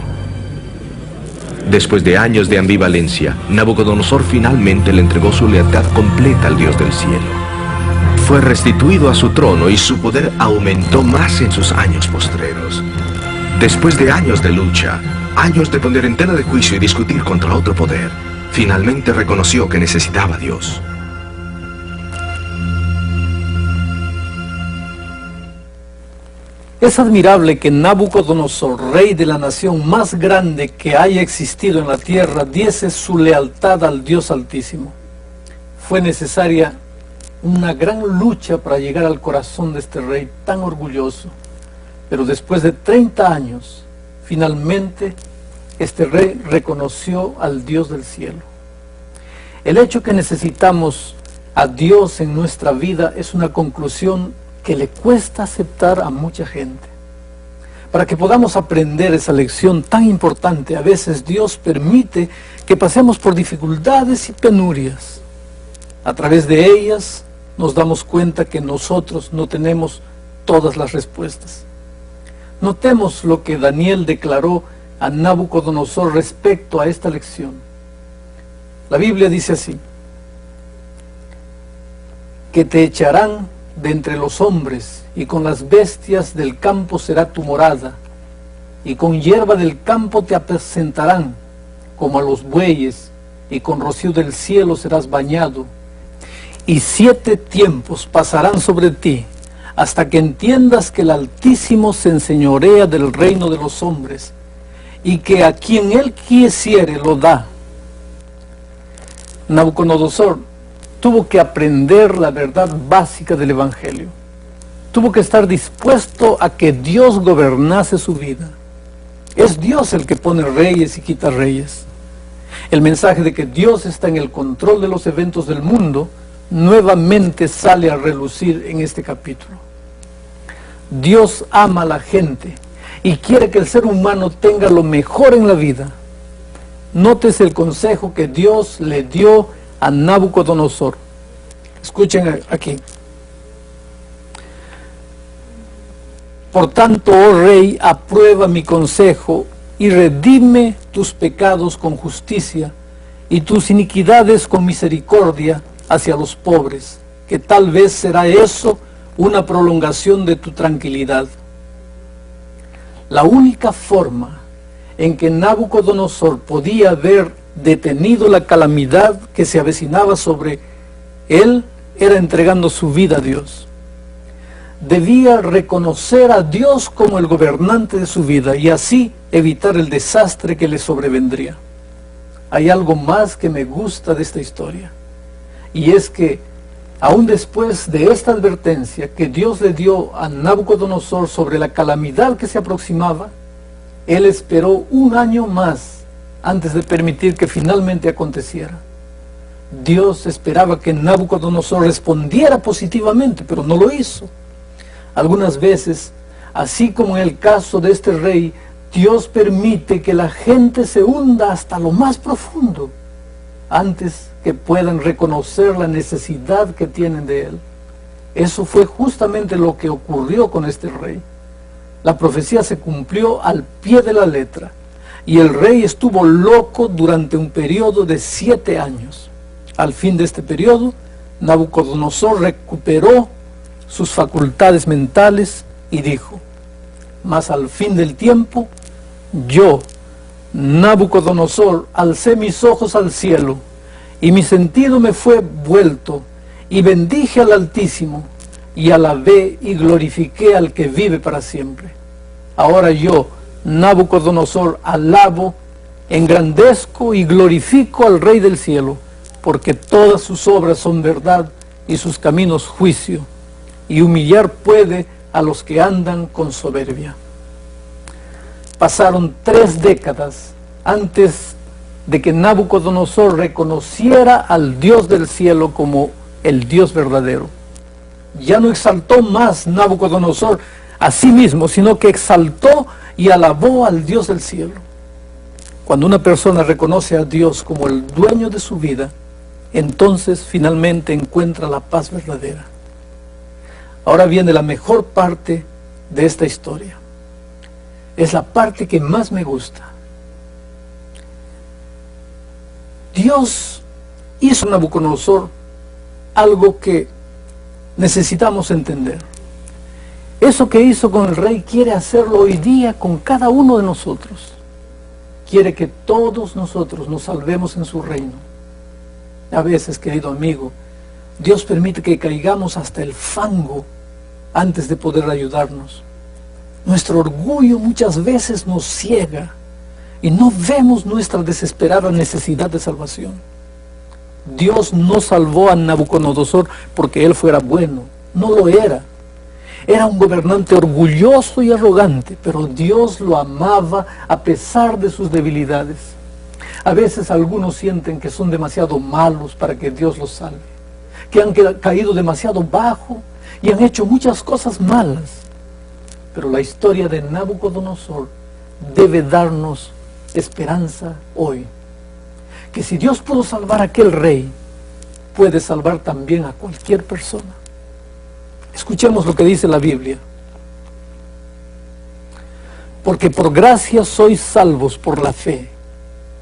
Después de años de ambivalencia, Nabucodonosor finalmente le entregó su lealtad completa al Dios del cielo. Fue restituido a su trono y su poder aumentó más en sus años postreros. Después de años de lucha, años de poner en tela de juicio y discutir contra otro poder, finalmente reconoció que necesitaba a Dios. Es admirable que Nabucodonosor, rey de la nación más grande que haya existido en la tierra, diese su lealtad al Dios Altísimo. Fue necesaria una gran lucha para llegar al corazón de este rey tan orgulloso. Pero después de 30 años, finalmente, este rey reconoció al Dios del cielo. El hecho que necesitamos a Dios en nuestra vida es una conclusión que le cuesta aceptar a mucha gente. Para que podamos aprender esa lección tan importante, a veces Dios permite que pasemos por dificultades y penurias. A través de ellas nos damos cuenta que nosotros no tenemos todas las respuestas. Notemos lo que Daniel declaró a Nabucodonosor respecto a esta lección. La Biblia dice así: que te echarán de entre los hombres, y con las bestias del campo será tu morada, y con hierba del campo te apacentarán, como a los bueyes, y con rocío del cielo serás bañado. Y 7 tiempos pasarán sobre ti, hasta que entiendas que el Altísimo se enseñorea del reino de los hombres, y que a quien Él quisiere lo da. Nabucodonosor tuvo que aprender la verdad básica del Evangelio. Tuvo que estar dispuesto a que Dios gobernase su vida. Es Dios el que pone reyes y quita reyes. El mensaje de que Dios está en el control de los eventos del mundo nuevamente sale a relucir en este capítulo. Dios ama a la gente y quiere que el ser humano tenga lo mejor en la vida. Notes el consejo que Dios le dio a Nabucodonosor. Escuchen aquí. Por tanto, oh rey, aprueba mi consejo y redime tus pecados con justicia y tus iniquidades con misericordia hacia los pobres, que tal vez será eso una prolongación de tu tranquilidad. La única forma en que Nabucodonosor podía haber detenido la calamidad que se avecinaba sobre él era entregando su vida a Dios. Debía reconocer a Dios como el gobernante de su vida y así evitar el desastre que le sobrevendría. Hay algo más que me gusta de esta historia, y es que aún después de esta advertencia que Dios le dio a Nabucodonosor sobre la calamidad que se aproximaba, él esperó 1 año más antes de permitir que finalmente aconteciera. Dios esperaba que Nabucodonosor respondiera positivamente, pero no lo hizo. Algunas veces, así como en el caso de este rey, Dios permite que la gente se hunda hasta lo más profundo antes que puedan reconocer la necesidad que tienen de Él. Eso fue justamente lo que ocurrió con este rey. La profecía se cumplió al pie de la letra, y el rey estuvo loco durante un periodo de 7 años. Al fin de este periodo, Nabucodonosor recuperó sus facultades mentales y dijo: mas al fin del tiempo, yo, Nabucodonosor, alcé mis ojos al cielo, y mi sentido me fue vuelto, y bendije al Altísimo, y alabé y glorifiqué al que vive para siempre. Ahora yo, Nabucodonosor, alabo, engrandezco y glorifico al Rey del cielo, porque todas sus obras son verdad y sus caminos juicio, y humillar puede a los que andan con soberbia. Pasaron 3 décadas antes de que Nabucodonosor reconociera al Dios del cielo como el Dios verdadero. Ya no exaltó más Nabucodonosor a sí mismo, sino que exaltó y alabó al Dios del cielo. Cuando una persona reconoce a Dios como el dueño de su vida, entonces finalmente encuentra la paz verdadera. Ahora viene la mejor parte de esta historia. Es la parte que más me gusta. Dios hizo a Nabucodonosor algo que necesitamos entender. Eso que hizo con el rey quiere hacerlo hoy día con cada uno de nosotros. Quiere que todos nosotros nos salvemos en su reino. A veces, querido amigo, Dios permite que caigamos hasta el fango antes de poder ayudarnos. Nuestro orgullo muchas veces nos ciega y no vemos nuestra desesperada necesidad de salvación. Dios no salvó a Nabucodonosor porque él fuera bueno, no lo era. Era un gobernante orgulloso y arrogante, pero Dios lo amaba a pesar de sus debilidades. A veces algunos sienten que son demasiado malos para que Dios los salve, que han caído demasiado bajo y han hecho muchas cosas malas. Pero la historia de Nabucodonosor debe darnos esperanza hoy, que si Dios pudo salvar a aquel rey, puede salvar también a cualquier persona. Escuchemos lo que dice la Biblia. Porque por gracia sois salvos por la fe,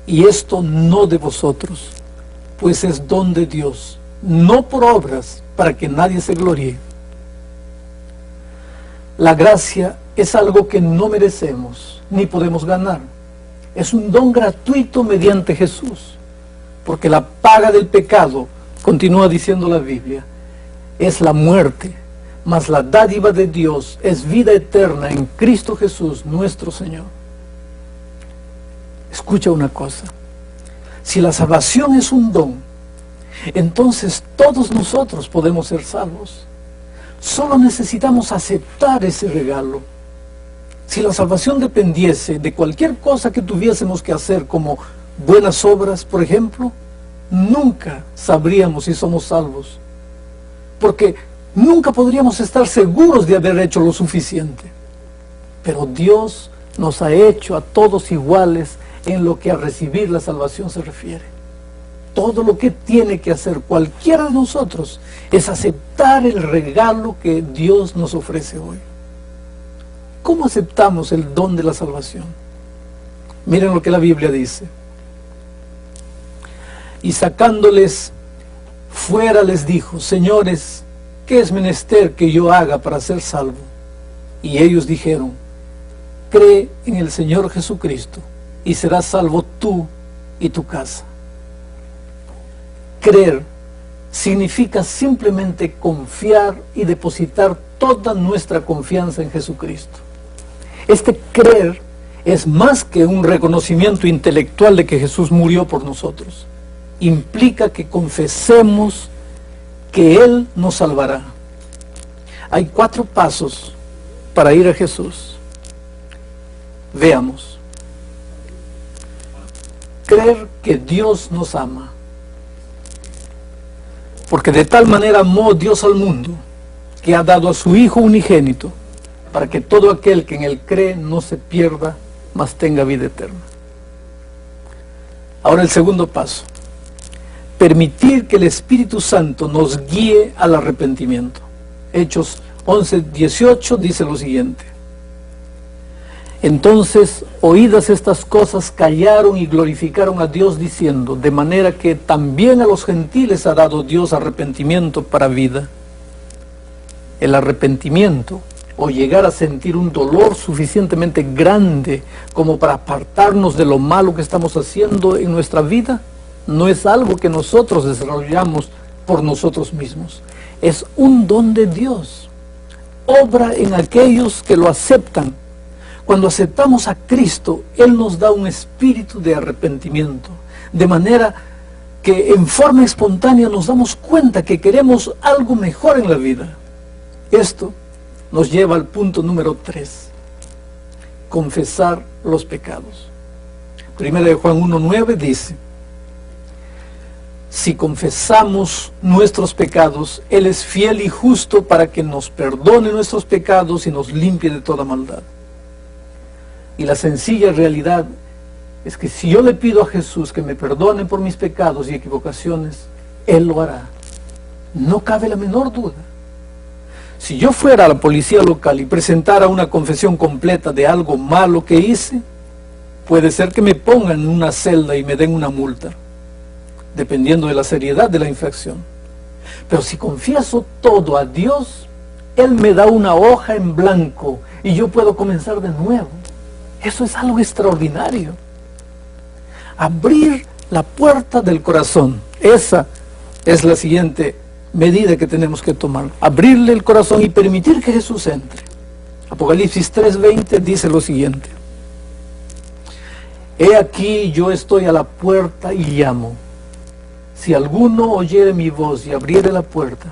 y esto no de vosotros, pues es don de Dios, no por obras, para que nadie se gloríe. La gracia es algo que no merecemos, ni podemos ganar. Es un don gratuito mediante Jesús, porque la paga del pecado, continúa diciendo la Biblia, es la muerte, mas la dádiva de Dios es vida eterna en Cristo Jesús, nuestro Señor. Escucha una cosa, si la salvación es un don, entonces todos nosotros podemos ser salvos. Solo necesitamos aceptar ese regalo. Si la salvación dependiese de cualquier cosa que tuviésemos que hacer, como buenas obras, por ejemplo, nunca sabríamos si somos salvos, porque nunca podríamos estar seguros de haber hecho lo suficiente. Pero Dios nos ha hecho a todos iguales en lo que a recibir la salvación se refiere. Todo lo que tiene que hacer cualquiera de nosotros es aceptar el regalo que Dios nos ofrece hoy. ¿Cómo aceptamos el don de la salvación? Miren lo que la Biblia dice. Y sacándoles fuera les dijo: señores, ¿qué es menester que yo haga para ser salvo? Y ellos dijeron: cree en el Señor Jesucristo y serás salvo tú y tu casa. Creer significa simplemente confiar y depositar toda nuestra confianza en Jesucristo. Este creer es más que un reconocimiento intelectual de que Jesús murió por nosotros. Implica que confesemos que Él nos salvará. Hay 4 pasos para ir a Jesús. Veamos. Creer que Dios nos ama. Porque de tal manera amó Dios al mundo, que ha dado a su Hijo unigénito, para que todo aquel que en Él cree no se pierda, mas tenga vida eterna. Ahora el segundo paso. Permitir que el Espíritu Santo nos guíe al arrepentimiento. Hechos 11:18 dice lo siguiente: entonces, oídas estas cosas, callaron y glorificaron a Dios diciendo: de manera que también a los gentiles ha dado Dios arrepentimiento para vida. El arrepentimiento, o llegar a sentir un dolor suficientemente grande como para apartarnos de lo malo que estamos haciendo en nuestra vida, no es algo que nosotros desarrollamos por nosotros mismos. Es un don de Dios. Obra en aquellos que lo aceptan. Cuando aceptamos a Cristo, Él nos da un espíritu de arrepentimiento, de manera que en forma espontánea nos damos cuenta que queremos algo mejor en la vida. Esto nos lleva al punto número 3, confesar los pecados. 1 Juan 1:9 dice: si confesamos nuestros pecados, Él es fiel y justo para que nos perdone nuestros pecados y nos limpie de toda maldad. Y la sencilla realidad es que si yo le pido a Jesús que me perdone por mis pecados y equivocaciones, Él lo hará. No cabe la menor duda. Si yo fuera a la policía local y presentara una confesión completa de algo malo que hice, puede ser que me pongan en una celda y me den una multa, dependiendo de la seriedad de la infracción. Pero si confieso todo a Dios, Él me da una hoja en blanco y yo puedo comenzar de nuevo. Eso es algo extraordinario. Abrir la puerta del corazón. Esa es la siguiente medida que tenemos que tomar. Abrirle el corazón y permitir que Jesús entre. Apocalipsis 3:20 dice lo siguiente: he aquí yo estoy a la puerta y llamo. Si alguno oyere mi voz y abriere la puerta,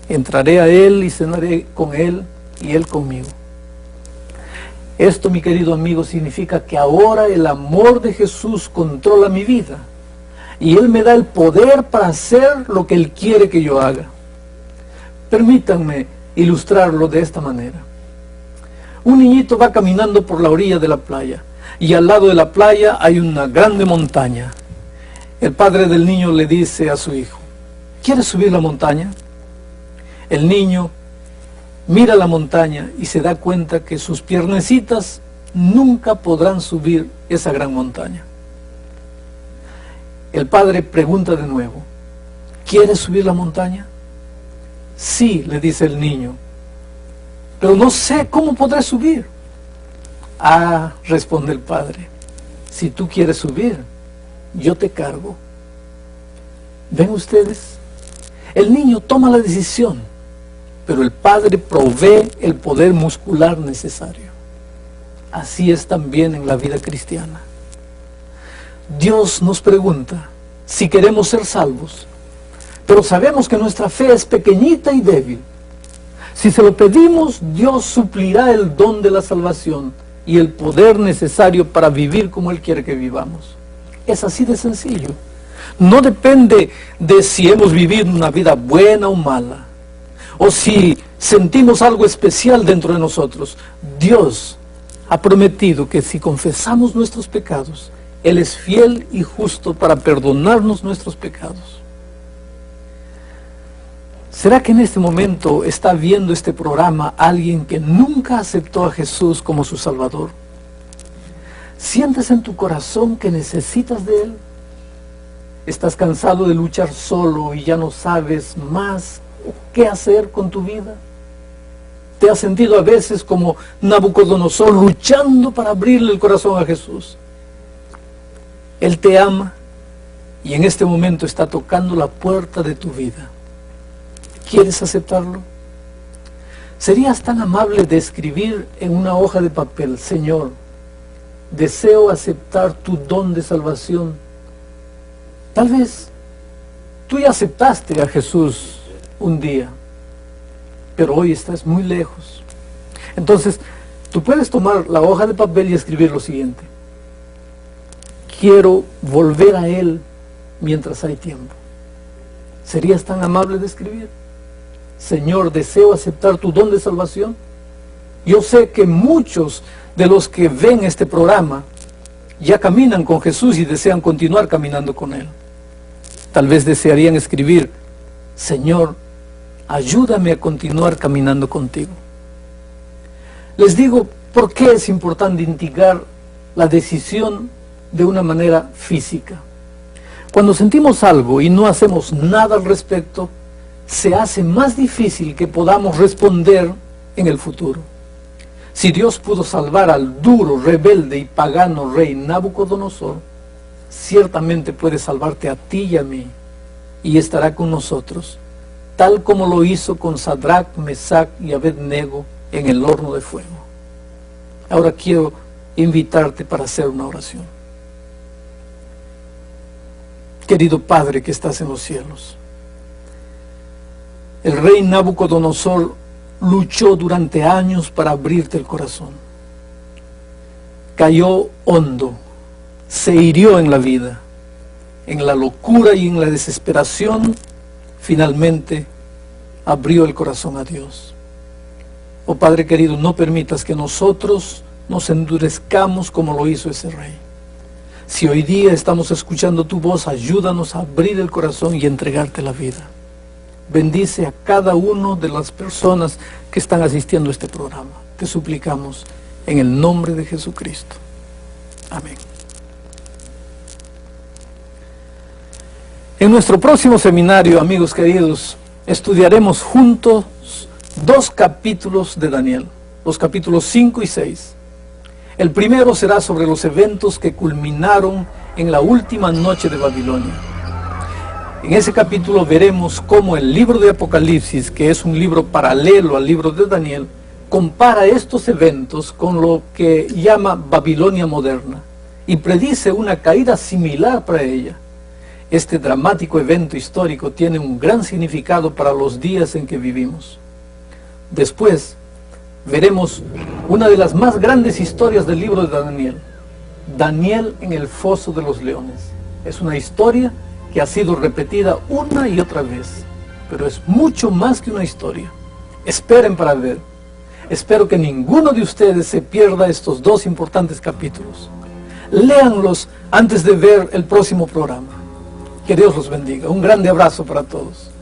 entraré a él y cenaré con él y él conmigo. Esto, mi querido amigo, significa que ahora el amor de Jesús controla mi vida y Él me da el poder para hacer lo que Él quiere que yo haga. Permítanme ilustrarlo de esta manera. Un niñito va caminando por la orilla de la playa y al lado de la playa hay una grande montaña. El padre del niño le dice a su hijo: ¿quieres subir la montaña? El niño mira la montaña y se da cuenta que sus piernecitas nunca podrán subir esa gran montaña. El padre pregunta de nuevo: ¿quieres subir la montaña? Sí, le dice el niño, pero no sé cómo podré subir. Ah, responde el padre, si tú quieres subir, yo te cargo. ¿Ven ustedes? El niño toma la decisión, pero el padre provee el poder muscular necesario. Así es también en la vida cristiana. Dios nos pregunta si queremos ser salvos, pero sabemos que nuestra fe es pequeñita y débil. Si se lo pedimos, Dios suplirá el don de la salvación y el poder necesario para vivir como Él quiere que vivamos. Es así de sencillo. No depende de si hemos vivido una vida buena o mala, o si sentimos algo especial dentro de nosotros. Dios ha prometido que si confesamos nuestros pecados, Él es fiel y justo para perdonarnos nuestros pecados. ¿Será que en este momento está viendo este programa alguien que nunca aceptó a Jesús como su Salvador? ¿Sientes en tu corazón que necesitas de Él? ¿Estás cansado de luchar solo y ya no sabes más qué hacer con tu vida? ¿Te has sentido a veces como Nabucodonosor luchando para abrirle el corazón a Jesús? Él te ama y en este momento está tocando la puerta de tu vida. ¿Quieres aceptarlo? ¿Serías tan amable de escribir en una hoja de papel: Señor, deseo aceptar tu don de salvación? Tal vez tú ya aceptaste a Jesús un día, pero hoy estás muy lejos. Entonces, tú puedes tomar la hoja de papel y escribir lo siguiente: quiero volver a Él mientras hay tiempo. ¿Serías tan amable de escribir? Señor, deseo aceptar tu don de salvación. Yo sé que muchos de los que ven este programa ya caminan con Jesús y desean continuar caminando con Él. Tal vez desearían escribir: Señor, ayúdame a continuar caminando contigo. Les digo por qué es importante indicar la decisión de una manera física. Cuando sentimos algo y no hacemos nada al respecto, se hace más difícil que podamos responder en el futuro. Si Dios pudo salvar al duro, rebelde y pagano rey Nabucodonosor, ciertamente puede salvarte a ti y a mí, y estará con nosotros, tal como lo hizo con Sadrach, Mesach y Abednego en el horno de fuego. Ahora quiero invitarte para hacer una oración. Querido Padre que estás en los cielos, el rey Nabucodonosor luchó durante años para abrirte el corazón. Cayó hondo, se hirió en la vida, en la locura y en la desesperación, finalmente abrió el corazón a Dios. Oh Padre querido, no permitas que nosotros nos endurezcamos como lo hizo ese rey. Si hoy día estamos escuchando tu voz, ayúdanos a abrir el corazón y entregarte la vida. Bendice a cada una de las personas que están asistiendo a este programa. Te suplicamos en el nombre de Jesucristo. Amén. En nuestro próximo seminario, amigos queridos, estudiaremos juntos 2 capítulos de Daniel, los capítulos 5 y 6. El primero será sobre los eventos que culminaron en la última noche de Babilonia. En ese capítulo veremos cómo el libro de Apocalipsis, que es un libro paralelo al libro de Daniel, compara estos eventos con lo que llama Babilonia moderna y predice una caída similar para ella. Este dramático evento histórico tiene un gran significado para los días en que vivimos. Después veremos una de las más grandes historias del libro de Daniel. Daniel en el foso de los leones. Es una historia que ha sido repetida una y otra vez, pero es mucho más que una historia. Esperen para ver. Espero que ninguno de ustedes se pierda estos dos importantes capítulos. Léanlos antes de ver el próximo programa. Que Dios los bendiga. Un grande abrazo para todos.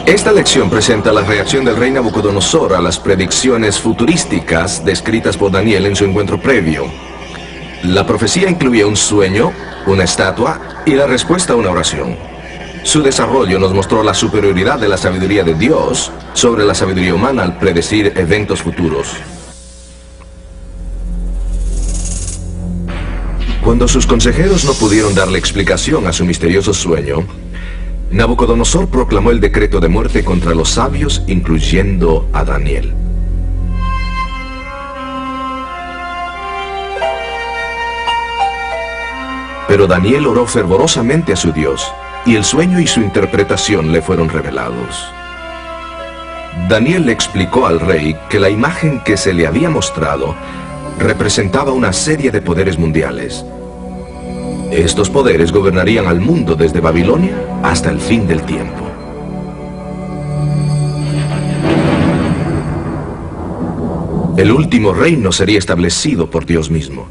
Esta lección presenta la reacción del rey Nabucodonosor a las predicciones futurísticas descritas por Daniel en su encuentro previo. La profecía incluía un sueño, una estatua y la respuesta a una oración. Su desarrollo nos mostró la superioridad de la sabiduría de Dios sobre la sabiduría humana al predecir eventos futuros. Cuando sus consejeros no pudieron darle explicación a su misterioso sueño, Nabucodonosor proclamó el decreto de muerte contra los sabios, incluyendo a Daniel. Pero Daniel oró fervorosamente a su Dios, y el sueño y su interpretación le fueron revelados. Daniel le explicó al rey que la imagen que se le había mostrado representaba una serie de poderes mundiales. Estos poderes gobernarían al mundo desde Babilonia hasta el fin del tiempo. El último reino sería establecido por Dios mismo.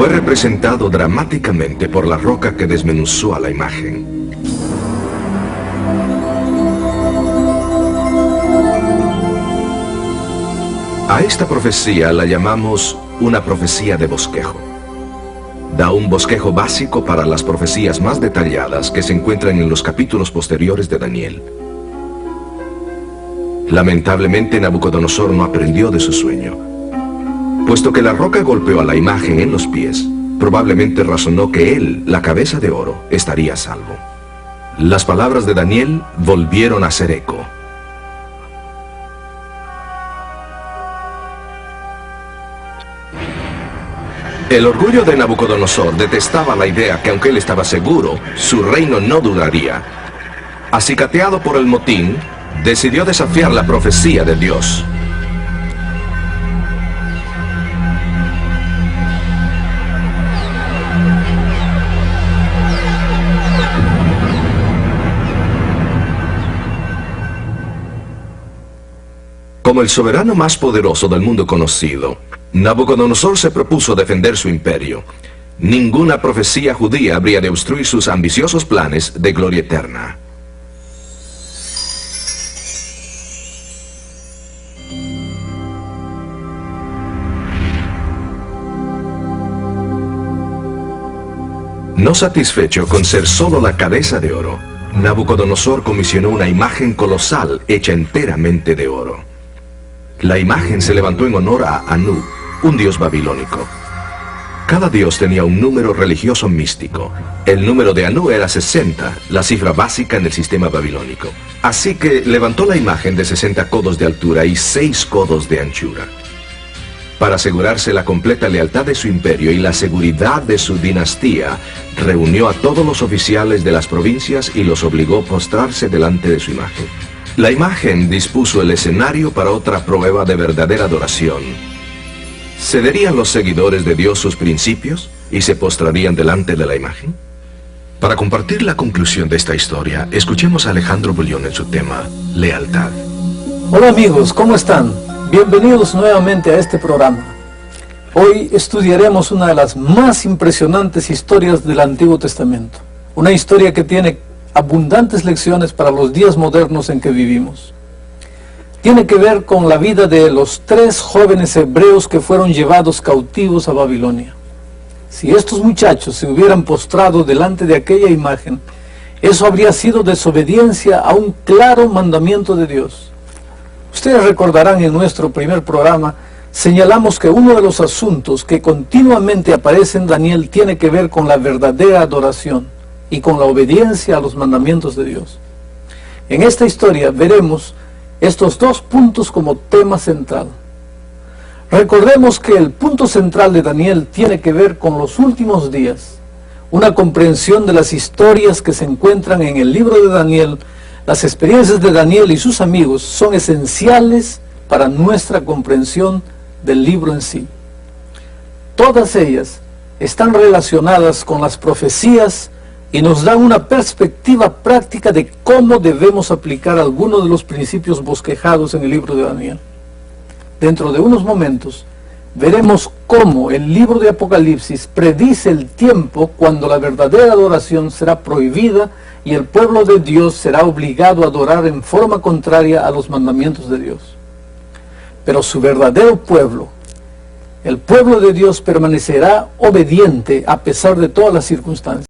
Fue representado dramáticamente por la roca que desmenuzó a la imagen. A esta profecía la llamamos una profecía de bosquejo. Da un bosquejo básico para las profecías más detalladas que se encuentran en los capítulos posteriores de Daniel. Lamentablemente, Nabucodonosor no aprendió de su sueño. Puesto que la roca golpeó a la imagen en los pies, probablemente razonó que él, la cabeza de oro, estaría a salvo. Las palabras de Daniel volvieron a hacer eco. El orgullo de Nabucodonosor detestaba la idea que, aunque él estaba seguro, su reino no duraría. Acicateado por el motín, decidió desafiar la profecía de Dios. Como el soberano más poderoso del mundo conocido, Nabucodonosor se propuso defender su imperio. Ninguna profecía judía habría de obstruir sus ambiciosos planes de gloria eterna. No satisfecho con ser solo la cabeza de oro, Nabucodonosor comisionó una imagen colosal hecha enteramente de oro. La imagen se levantó en honor a Anu, un dios babilónico. Cada dios tenía un número religioso místico. El número de Anu era 60, la cifra básica en el sistema babilónico. Así que levantó la imagen de 60 codos de altura y 6 codos de anchura. Para asegurarse la completa lealtad de su imperio y la seguridad de su dinastía, reunió a todos los oficiales de las provincias y los obligó a postrarse delante de su imagen. La imagen dispuso el escenario para otra prueba de verdadera adoración. ¿Cederían los seguidores de Dios sus principios y se postrarían delante de la imagen? Para compartir la conclusión de esta historia, escuchemos a Alejandro Bullón en su tema, Lealtad. Hola amigos, ¿cómo están? Bienvenidos nuevamente a este programa. Hoy estudiaremos una de las más impresionantes historias del Antiguo Testamento. Una historia que tiene abundantes lecciones para los días modernos en que vivimos. Tiene que ver con la vida de los 3 jóvenes hebreos que fueron llevados cautivos a Babilonia. Si estos muchachos se hubieran postrado delante de aquella imagen, eso habría sido desobediencia a un claro mandamiento de Dios. Ustedes recordarán en nuestro primer programa, señalamos que uno de los asuntos que continuamente aparece en Daniel tiene que ver con la verdadera adoración y con la obediencia a los mandamientos de Dios. En esta historia veremos estos 2 puntos como tema central. Recordemos que el punto central de Daniel tiene que ver con los últimos días, una comprensión de las historias que se encuentran en el libro de Daniel. Las experiencias de Daniel y sus amigos son esenciales para nuestra comprensión del libro en sí. Todas ellas están relacionadas con las profecías y nos dan una perspectiva práctica de cómo debemos aplicar algunos de los principios bosquejados en el libro de Daniel. Dentro de unos momentos veremos cómo el libro de Apocalipsis predice el tiempo cuando la verdadera adoración será prohibida y el pueblo de Dios será obligado a adorar en forma contraria a los mandamientos de Dios. Pero su verdadero pueblo, el pueblo de Dios, permanecerá obediente a pesar de todas las circunstancias.